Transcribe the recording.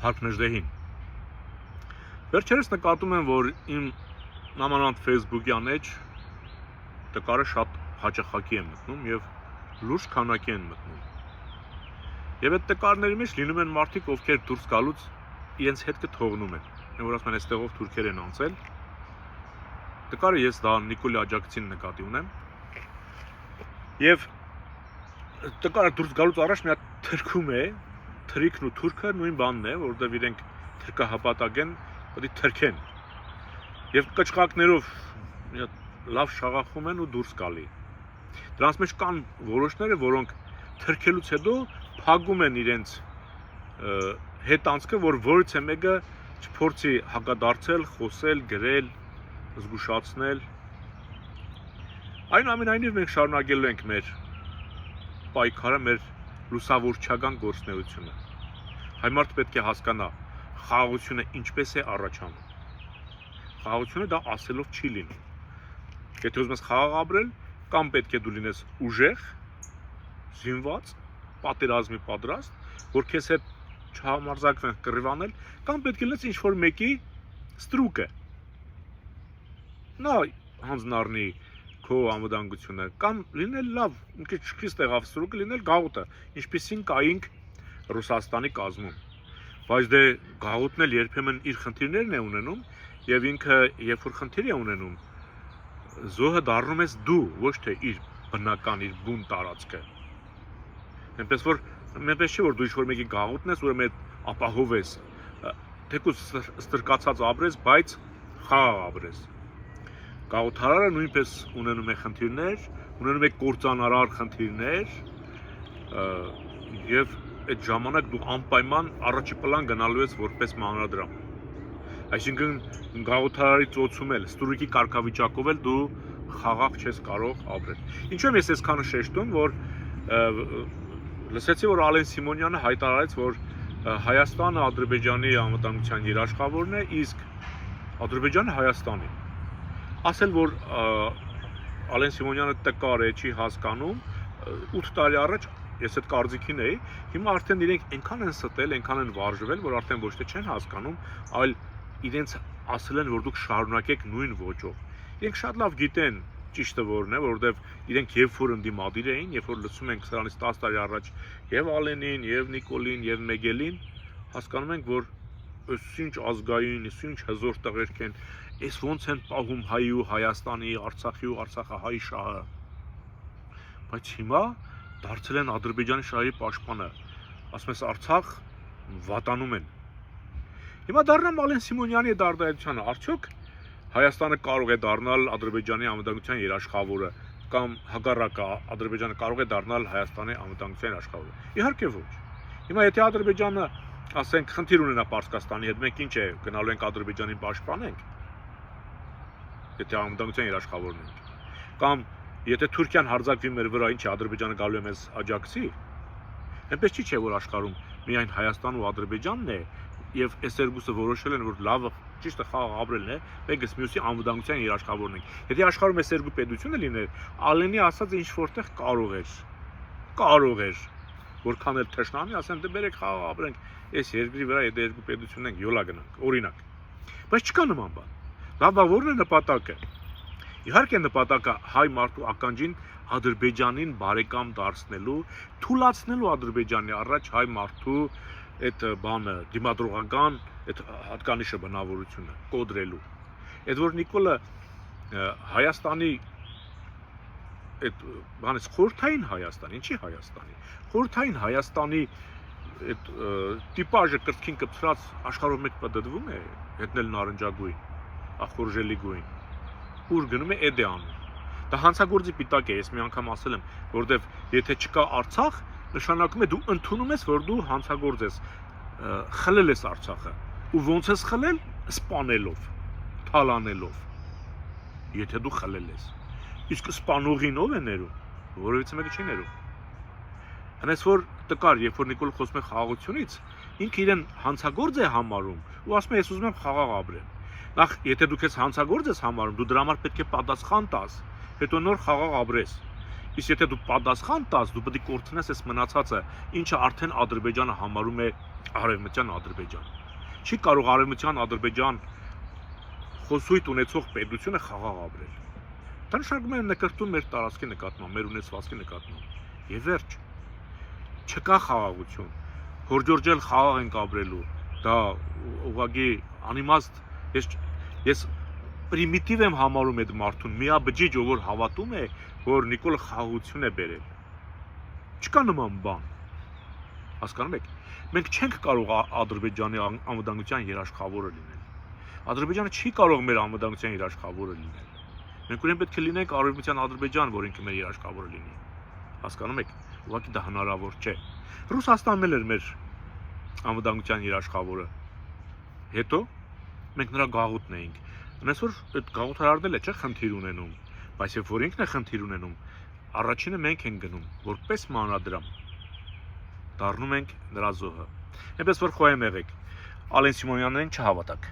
Փարքնժդեհին։ Վերջերս նկատում եմ, որ իմ նամանավանդ Facebook-յան մեջ տկարը շատ հաճախակի է մտնում եւ լուրջ քանակի են մտնում։ Եվ այդ տկարների մեջ լինում են մարդիկ, ովքեր դուրս գալուց իրենց հետքը թողնում են։ Որ ասում են, այստեղով թուրքեր են անցել։ Տկարը ես դա Նիկոլի աջակցին նկատի ունեմ։ Եվ տկարը դուրս գալուց առաջ մի հատ թրքում է, թրիկն ու թուրքը նույն բանն է, որովհետև իրենք թրկահապատակ են, պետք է թրքեն։ Եվ կճղակներով մի հատ լավ շաղախում են ու դուրս գալի։ Դրանց մեջ կան որոշները, որոնք թրքելուց հետո փակում են իրենց հետ անցքը, որ որից է մեկը չփորձի հակադարձել, խոսել, գրել, զգուշացնել։ Այնուամենայնիվ մենք շարունակելու ենք մեր պայքարը, մեր լուսավորչական գործունեությունը։ Հայ մարդը պետք է հասկանա խաղաղությունը ինչպես է առաջանում։ Խաղաղությունը դա ասելով չի լինում։ Եթե ուզում ես խաղաղ ապրել, կամ պետք է դու լինես ուժեղ, զինված, պատերազմի պատրաստ, որ քեզ հետ չհամարձակվեն կռիվանել, կամ պետք է լինես ինչ-որ մեկի ստրուկը։ Նա հանձնառնի քո անվտանգությունը, կամ լինել լավ, մի քիչ խիստ եղավ ստրուկը, լինել գաղութը, ինչպիսին կայինք Ռուսաստանի կազմում։ Բայց դե գաղութն էլ երբեմն իր խնդիրներն է ունենում, եւ ինքը երբ որ խնդիր է ունենում, զոհը դառնում ես դու, ոչ թե իր բնական, իր բուն տարածքը։ Այնպես որ Մենպես չէ, որ դու ինչ-որ մեկի գաղութն ես, ուրեմն ապահով ես, թեկուզ ստրկացած ապրես, բայց խաղաղ ապրես։ Գաղութարարը նույնպես ունենում է խնդիրներ, ունենում է կործանարար խնդիրներ, եւ այդ ժամանակ դու անպայման առաջի պլան գնալու ես որպես մանրադրամ։ Այսինքն գաղութարարի ծոցում էլ, ստրուկի կարգավիճակով էլ դու խաղաղ չես կարող ապրել։ Ինչու եմ ես այսքանը շեշտում, որ լսեցի, որ Ալեն Սիմոնյանը հայտարարեց, որ Հայաստանը Ադրբեջանի անվտանգության երաշխավորն է, իսկ Ադրբեջանը Հայաստանի։ Ասել, որ Ալեն Սիմոնյանը տկար է, չի հասկանում, 8 տարի առաջ ես այդ կարծիքին էի, հիմա արդեն իրենք այնքան են ստել, այնքան են վարժվել, որ արդեն ոչ թե չեն հասկանում, այլ իրենց ասել են, որ դուք շարունակեք նույն ոճով։ Իրենք շատ լավ գիտեն ճիշտը որն է, որովհետև իրենք երբ որ ընդդիմադիր էին, երբ որ լսում ենք սրանից 10 տարի առաջ եւ Ալենին, եւ Նիկոլին, եւ Մեգելին, հասկանում ենք, որ ինչ ազգային, ինչ հզոր տղերք են, այս ոնց են պահում հայի ու Հայաստանի, Արցախի ու Արցախահայի շահը։ Բայց հիմա դարձել են Ադրբեջանի շահի պաշտպանը, ասում ես Արցախ վատանում են։ Հիմա դառնամ Ալեն Սիմոնյանի դարդայությանը, արդյոք Հայաստանը կարող է դառնալ Ադրբեջանի անվտանգության երաշխավորը կամ հակառակը Ադրբեջանը կարող է դառնալ Հայաստանի անվտանգության երաշխավորը։ Իհարկե ոչ։ Հիմա եթե Ադրբեջանը, ասենք, խնդիր ունենա Պարսկաստանի հետ, մենք ինչ է գնալու ենք Ադրբեջանին պաշտպանենք։ Եթե անվտանգության երաշխավորն ենք։ Կամ եթե Թուրքիան հարձակվի մեր վրա, ինչ է Ադրբեջանը գալու է մեզ աջակցի։ Այնպես չի չէ, որ աշխարհում միայն Հայաստանն ու Ադրբեջանն է, եւ այս երկուսը որոշել են, որ լավը ճիշտը խաղաղ ապրելն է, մեկս մյուսի անվտանգության երաշխավորն ենք։ Եթե աշխարհում այս երկու պետությունը լիներ, Ալենի ասած ինչ որտեղ կարող էր, որքան էլ թշնամի ասեն, դե բերեք խաղաղ ապրենք, այս երկրի վրա եթե երկու պետություն ենք, յոլա գնանք, օրինակ։ Բայց չկա նման բան։ Լավ, որն է նպատակը։ Իհարկե նպատակը հայ մարդու ականջին Ադրբեջանին բարեկամ դարձնելու, թույլատնելու Ադրբեջանի առաջ հայ մարդու այդ բանը դիմադրողական այդ հատկանիշը բնավորությունը կոդրելու։ Այդ որ Նիկոլը Հայաստանի այդ բանից խորհրդային Հայաստանի, ինչի Հայաստանի, խորհրդային Հայաստանի այդ տիպաժը կրծքին կպցրած աշխարհով մեկ պատդվում է, հետնել նարնջագույն, ախորժելի գույն, ուր գնում է էդ է անում։ Դա հանցագործի պիտակ է, ես մի անգամ ասել եմ, որովհետև եթե չկա Արցախ, նշանակում է դու ընդունում ես, որ դու հանցագործ ես, խլել ես Արցախը, ու ոնց ես խլել, սպանելով, թալանելով, եթե դու խլել ես, իսկ սպանողին ով է ներում, որևիցե մեկը չի ներում։ Հենց որ տկար, երբ որ Նիկոլ խոսում է խաղաղությունից, ինքը իրեն հանցագործ է համարում, ու ասում է ես ուզում եմ խաղաղ ապրել։ Նախ, եթե դու քեզ հանցագործ ես համարում, դու դրա համար պետք է պատասխան տաս, հետո նոր խաղաղ ապրես։ Իսկ եթե դու պատասխան տաս, դու պետք է կորցնես այս մնացածը, ինչը արդեն Ադրբեջանը համարում է արևմտյան Ադրբեջան։ Չի կարող արևմտյան Ադրբեջան խոսույթ ունեցող պետությունը խաղաղ ապրել։ Դա նշանակում է նկարտում մեր տարածքի նկատմամբ, մեր ունեցվածքի նկատմամբ։ Եվ վերջ։ Չկա խաղաղություն։ Հորջորջել խաղաղ ենք ապրելու։ Դա ուղղակի անիմաստ ես պրիմիտիվ եմ համարում այդ մարդուն, միաբջիջ, ով որ հավատում է, որ Նիկոլը խաղաղություն է բերել։ Չկա նման բան։ Հասկանում եք։ Մենք չենք կարող Ադրբեջանի անվտանգության երաշխավորը լինել։ Ադրբեջանը չի կարող մեր անվտանգության երաշխավորը լինել։ Մենք ուրեմն պետք է լինենք արևմտյան Ադրբեջան, որ ինքը մեր երաշխավորը լինի։ Հասկանում եք։ Ուղղակի դա հնարավոր չէ։ Ռուսաստանն էլ էր մեր անվտանգության երաշխավորը։ Հետո մենք նրա գաղութն էինք։ Այսօր այդ գաղութարարն է, չէ՞, խնդիր ունենում, բայց երբ որ ինքն է խնդիր ունենում, առաջինը մենք ենք գնում, որպես մանրադրամ դառնում ենք նրա զոհը։ Այնպես որ խոհեմ եղեք, Ալեն Սիմոնյանին չհավատաք։